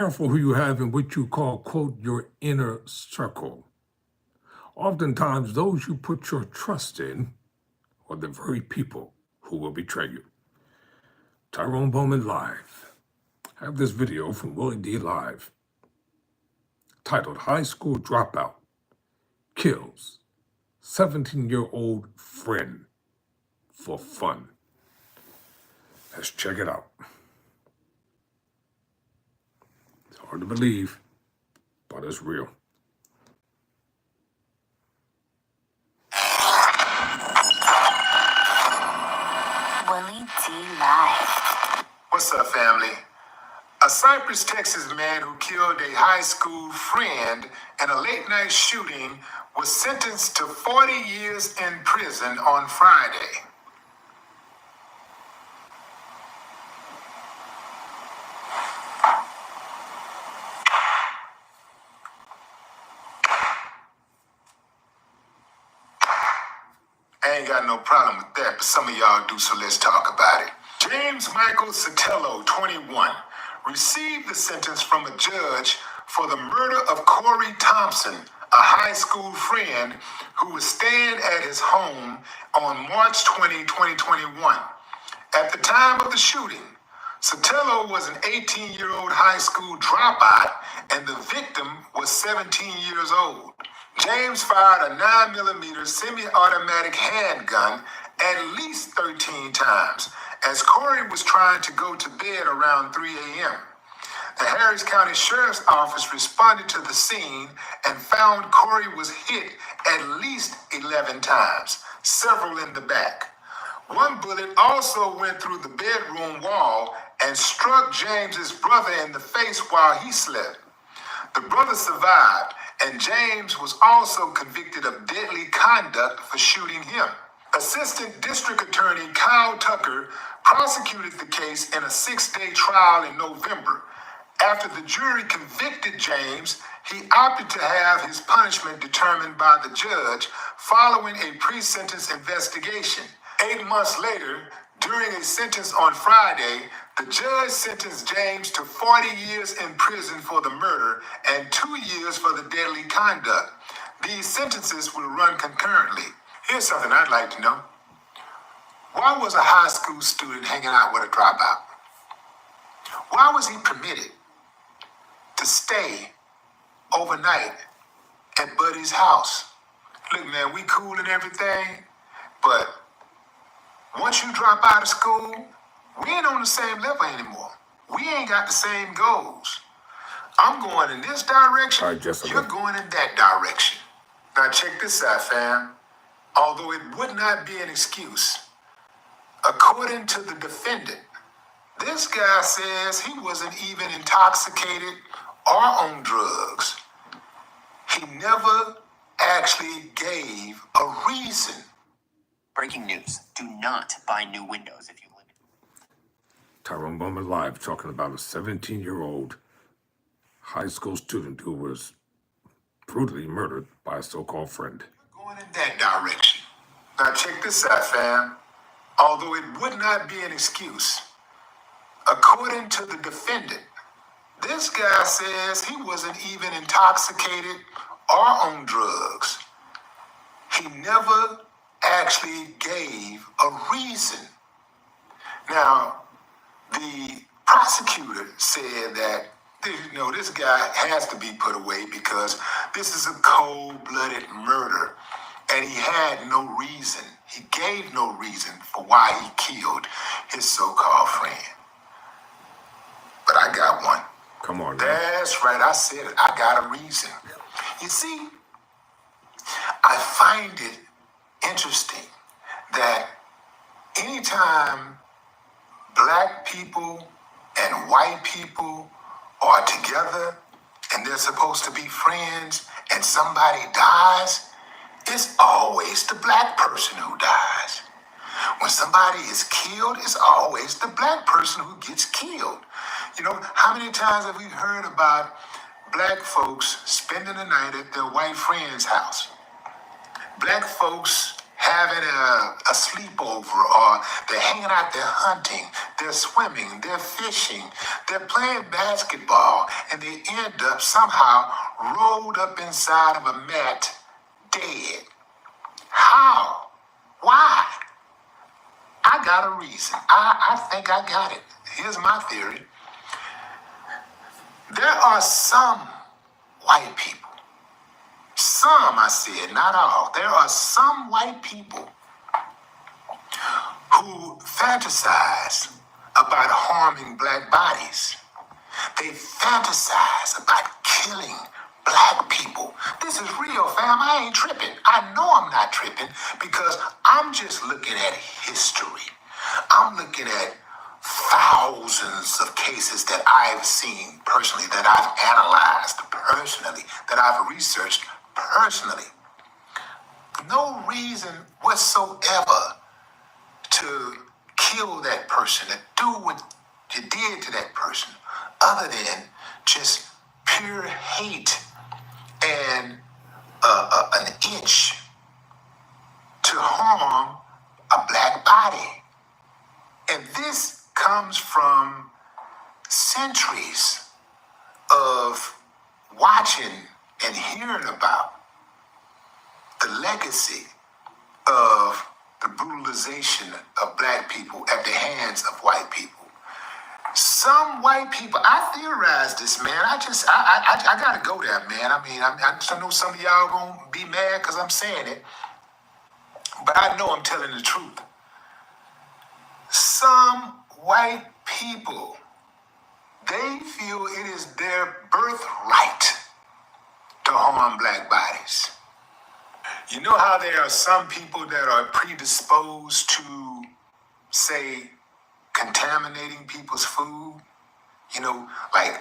Careful who you have in what you call, quote, your inner circle. Oftentimes, those you put your trust in are the very people who will betray you. Tyrone Bowman Live. I have this video from Willie D Live titled High School Dropout Kills 17-year-old Friend for Fun. Let's check it out. It's hard to believe, but it's real. Willie D Live. What's up, family? A Cypress, Texas man who killed a high school friend in a late-night shooting was sentenced to 40 years in prison on Friday. I ain't got no problem with that, but some of y'all do, so let's talk about it. James Michael Sotelo, 21, received the sentence from a judge for the murder of Corey Thompson, a high school friend who was staying at his home on March 20, 2021. At the time of the shooting, Sotelo was an 18-year-old high school dropout, and the victim was 17 years old. James fired a 9mm semi-automatic handgun at least 13 times as Corey was trying to go to bed around 3 a.m. The Harris County Sheriff's Office responded to the scene and found Corey was hit at least 11 times, several in the back. One bullet also went through the bedroom wall and struck James's brother in the face while he slept. The brother survived, and James was also convicted of deadly conduct for shooting him. Assistant District Attorney Kyle Tucker prosecuted the case in a 6-day trial in November. After the jury convicted James, he opted to have his punishment determined by the judge following a pre-sentence investigation. 8 months later, during a sentence on Friday, the judge sentenced James to 40 years in prison for the murder and 2 years for the deadly conduct. These sentences will run concurrently. Here's something I'd like to know. Why was a high school student hanging out with a dropout? Why was he permitted to stay overnight at Buddy's house? Look, man, we cool and everything, but once you drop out of school, we ain't on the same level anymore. We ain't got the same goals. I'm going in this direction, All right, Jessica. You're going in that direction. Now check this out, fam. Although it would not be an excuse, according to the defendant, this guy says he wasn't even intoxicated or on drugs. He never actually gave a reason. Breaking news. Do not buy new windows if you live in. Tyrone Bowman Live talking about a 17-year-old high school student who was brutally murdered by a so-called friend. Going in that direction. Now check this out, fam. Although it would not be an excuse, according to the defendant, this guy says he wasn't even intoxicated or on drugs. He never actually gave a reason. Now, the prosecutor said that this guy has to be put away because this is a cold-blooded murder, and he had no reason. He gave no reason for why he killed his so-called friend. But I got one. Come on, man. That's right, I said it. I got a reason. You see, I find it interesting that anytime black people and white people are together and they're supposed to be friends and somebody dies, it's always the black person who dies. When somebody is killed, it's always the black person who gets killed. You know, how many times have we heard about black folks spending the night at their white friend's house? Black folks having a sleepover, or they're hanging out there hunting, they're swimming, they're fishing, they're playing basketball, and they end up somehow rolled up inside of a mat, dead. How? Why? I got a reason. I think I got it. Here's my theory. There are some white people, some, I said, not all. There are some white people who fantasize about harming black bodies. They fantasize about killing black people. This is real, fam. I ain't tripping. I know I'm not tripping because I'm just looking at history. I'm looking at thousands of cases that I've seen personally, that I've analyzed personally, that I've researched personally. No reason whatsoever to kill that person, to do what you did to that person, other than just pure hate and an itch to harm a black body. And this comes from centuries of watching and hearing about the legacy of the brutalization of black people at the hands of white people. Some white people, I theorize this, man. I gotta go there, man. I mean, I know some of y'all gonna be mad because I'm saying it, but I know I'm telling the truth. Some white people, they feel it is their birthright to harm black bodies. You know how there are some people that are predisposed to, say, contaminating people's food? You know, like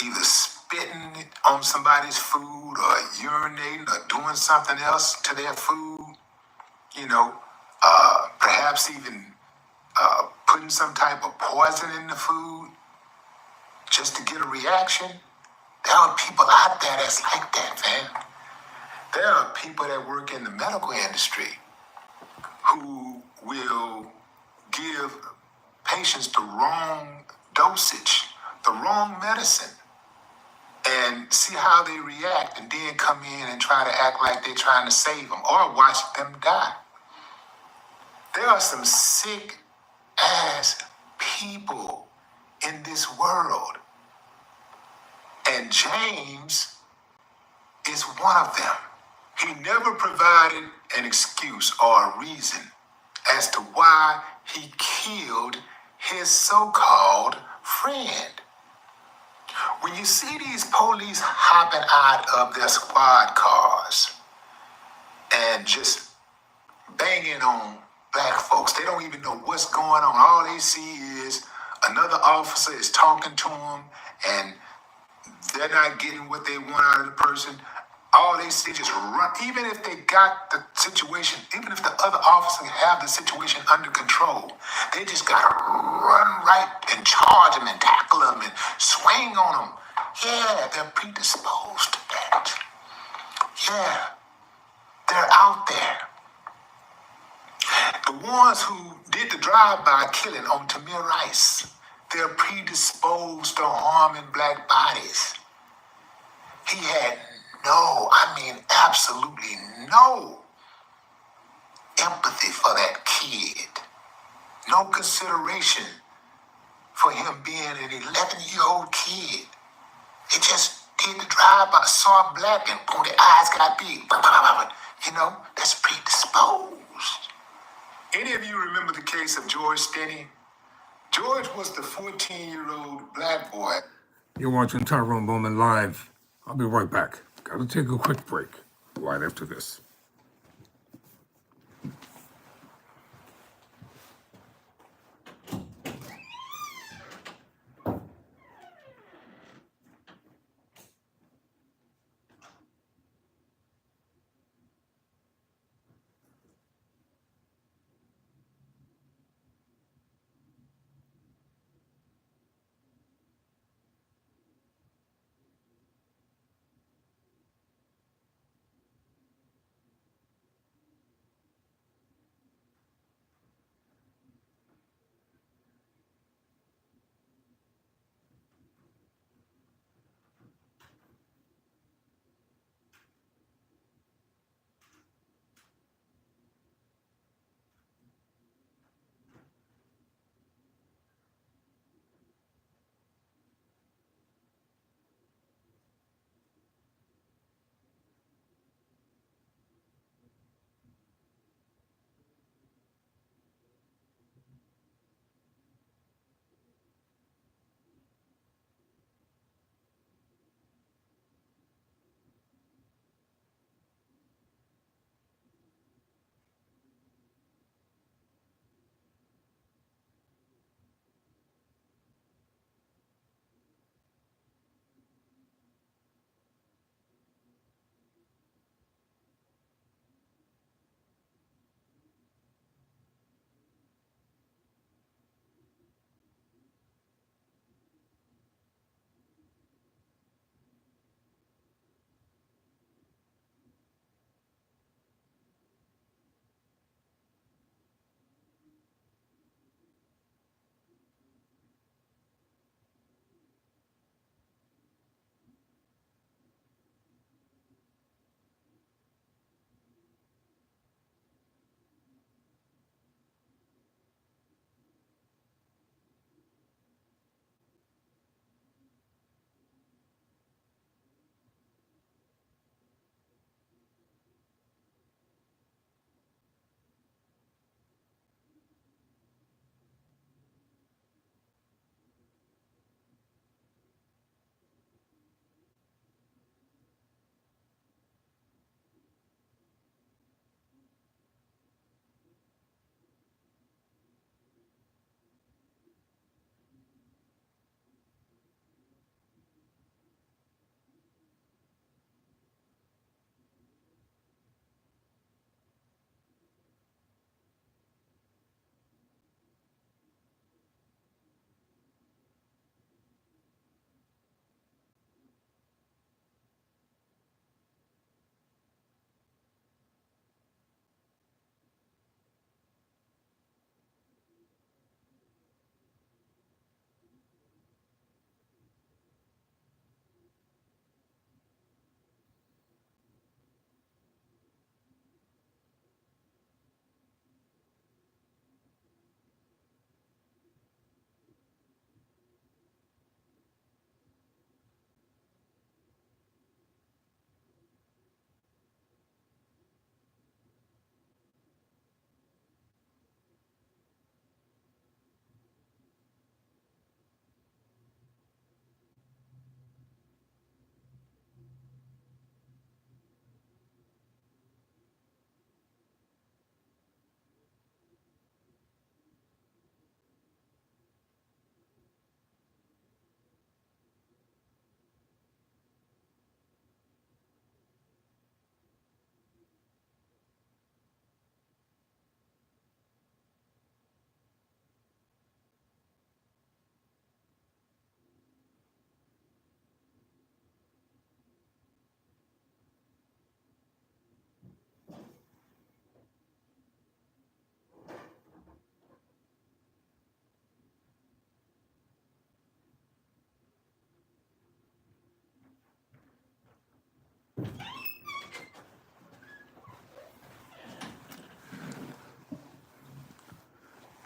either spitting on somebody's food or urinating or doing something else to their food. You know, perhaps even putting some type of poison in the food just to get a reaction. There are people out there that's like that, man. There are people that work in the medical industry who will give patients the wrong dosage, the wrong medicine, and see how they react, and then come in and try to act like they're trying to save them or watch them die. There are some sick ass people in this world, and James is one of them. He never provided an excuse or a reason as to why he killed his so-called friend. When you see these police hopping out of their squad cars and just banging on black folks, they don't even know what's going on. All they see is another officer is talking to them and they're not getting what they want out of the person. All they see just run, even if they got the situation, even if the other officer have the situation under control, they just gotta run right and charge them and tackle them and swing on them. Yeah, they're predisposed to that. Yeah, they're out there. The ones who did the drive-by killing on Tamir Rice, they're predisposed to harming black bodies. He had absolutely no empathy for that kid. No consideration for him being an 11-year-old kid. He just did the drive-by, saw black, and boom, the eyes got big. You know, that's predisposed. Any of you remember the case of George Stinney? George was the 14-year-old black boy. You're watching Tyrone Bowman live. I'll be right back. Gotta take a quick break right after this.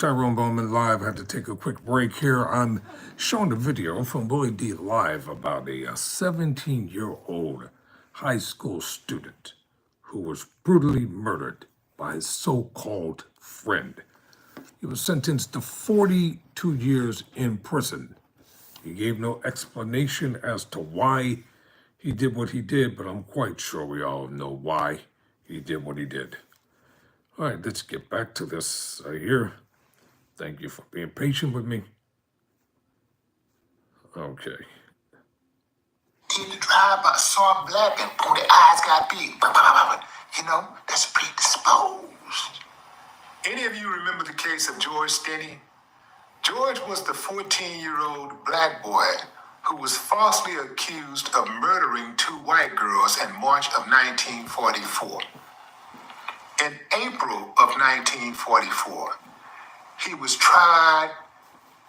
Tyrone Bowman live. I had to take a quick break here. I'm showing a video from Willie D live about a 17-year-old high school student who was brutally murdered by his so-called friend. He was sentenced to 42 years in prison. He gave no explanation as to why he did what he did, but I'm quite sure we all know why he did what he did. All right, let's get back to this here. Thank you for being patient with me. Okay. In the drive, I saw him black and boom, the eyes got big. You know, that's predisposed. Any of you remember the case of George Stinney? George was the 14-year-old black boy who was falsely accused of murdering two white girls in March of 1944. In April of 1944, he was tried,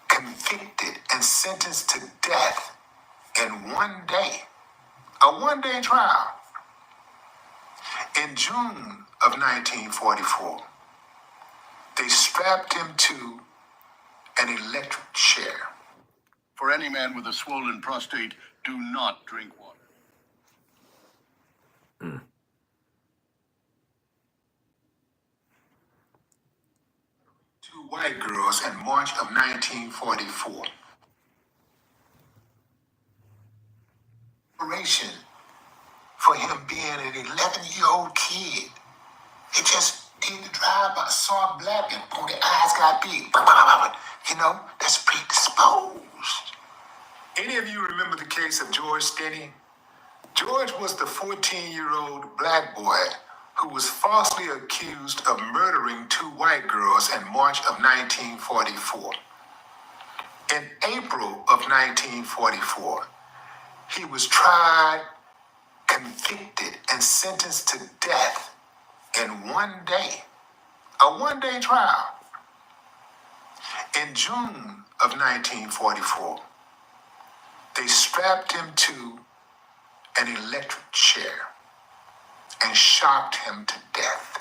convicted, and sentenced to death in one day. A one-day trial. In June of 1944, they strapped him to an electric chair. For any man with a swollen prostate, do not drink water. Two white girls in March of 1944. For him being an 11-year-old kid. He just did the drive-by, saw him black, and boom, the eyes got big. You know, that's predisposed. Any of you remember the case of George Stinney? George was the 14-year-old black boy who was falsely accused of murdering two white girls in March of 1944. In April of 1944, he was tried, convicted, and sentenced to death in one day. A one-day trial. In June of 1944, they strapped him to an electric chair and shocked him to death.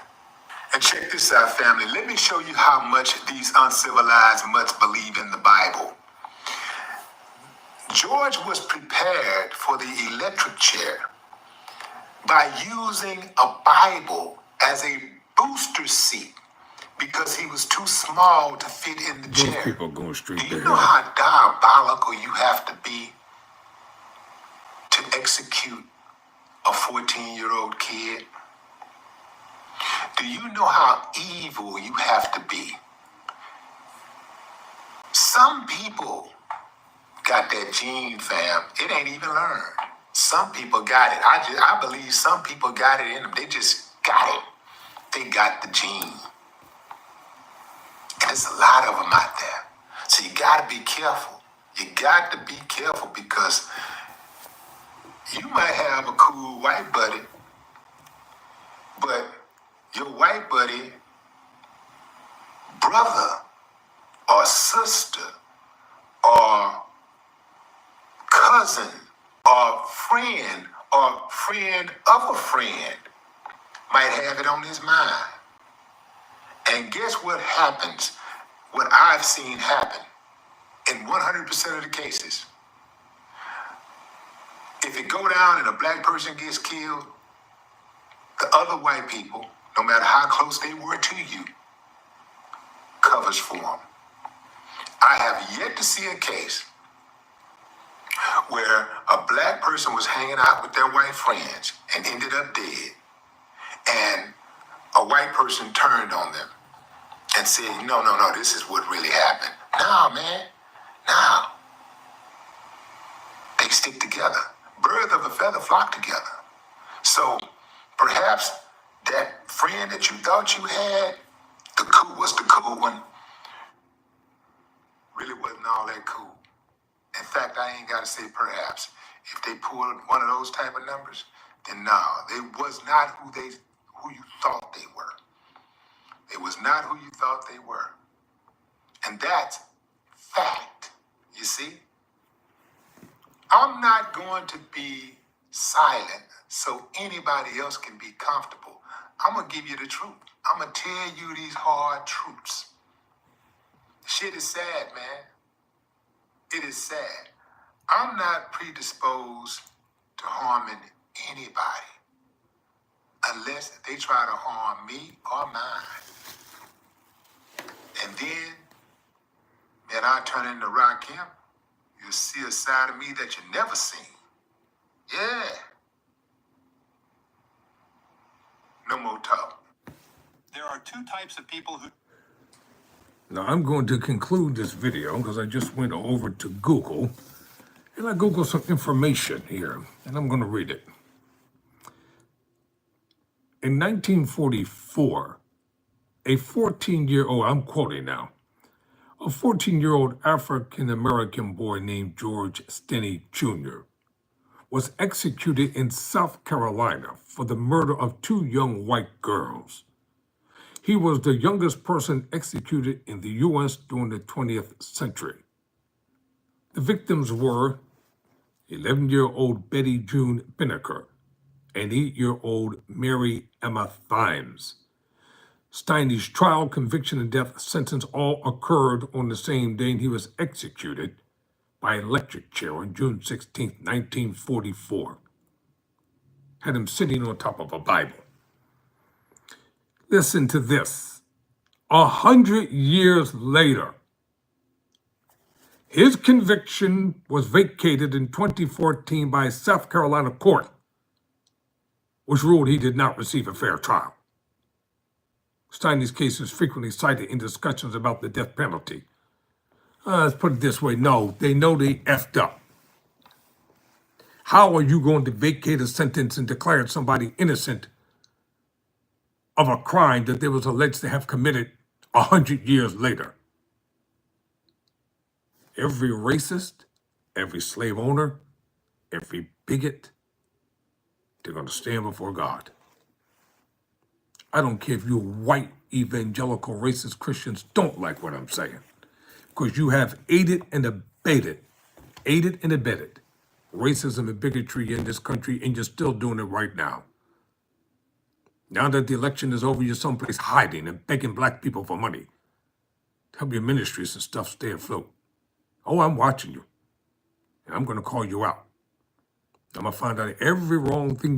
And check this out, family. Let me show you how much these uncivilized mutts believe in the Bible. George was prepared for the electric chair by using a Bible as a booster seat because he was too small to fit in the chair. Those people going straight Do to you know hell. how diabolical you have to be to execute a 14-year-old kid? Do you know how evil you have to be? Some people got that gene, fam. It ain't even learned. Some people got it. I believe some people got it in them. They just got it. They got the gene. And there's a lot of them out there. So you got to be careful. You got to be careful because you might have a cool white buddy, but your white buddy, brother or sister or cousin or friend of a friend might have it on his mind. And guess what happens? What I've seen happen in 100% of the cases. If it go down and a black person gets killed, the other white people, no matter how close they were to you, covers for them. I have yet to see a case where a black person was hanging out with their white friends and ended up dead, and a white person turned on them and said, no, this is what really happened. No, man, no. They stick together. Birds of a feather flock together. So perhaps that friend that you thought you had, was the cool one, really wasn't all that cool. In fact, I ain't got to say perhaps. If they pulled one of those type of numbers, then no, they was not who you thought they were. It was not who you thought they were. And that's fact, you see? I'm not going to be silent so anybody else can be comfortable. I'm going to give you the truth. I'm going to tell you these hard truths. Shit is sad, man. It is sad. I'm not predisposed to harming anybody unless they try to harm me or mine. And then I turn into Rakim, you'll see a side of me that you never seen. Yeah. No more talk. There are two types of people who Now I'm going to conclude this video because I just went over to Google and I Googled some information here and I'm going to read it. In 1944, a 14-year-old, I'm quoting now, a 14-year-old African-American boy named George Stinney Jr. was executed in South Carolina for the murder of two young white girls. He was the youngest person executed in the U.S. during the 20th century. The victims were 11-year-old Betty June Binnicker and 8-year-old Mary Emma Thymes. Stinney's trial, conviction, and death sentence all occurred on the same day, and he was executed by electric chair on June 16, 1944. Had him sitting on top of a Bible. Listen to this. 100 years later, his conviction was vacated in 2014 by a South Carolina court, which ruled he did not receive a fair trial. Stinney's case is frequently cited in discussions about the death penalty. Let's put it this way. No, they know they effed up. How are you going to vacate a sentence and declare somebody innocent of a crime that they was alleged to have committed 100 years later? Every racist, every slave owner, every bigot, they're going to stand before God. I don't care if you white evangelical racist Christians don't like what I'm saying, because you have aided and abetted racism and bigotry in this country, and you're still doing it right now. Now that the election is over, you're someplace hiding and begging black people for money to help your ministries and stuff stay afloat. Oh, I'm watching you, and I'm going to call you out. I'm going to find out every wrong thing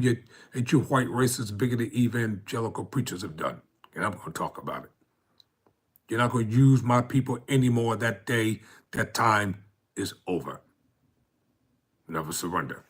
that you white, racist, bigoted, evangelical preachers have done. And I'm going to talk about it. You're not going to use my people anymore. That day, that time is over. Never surrender.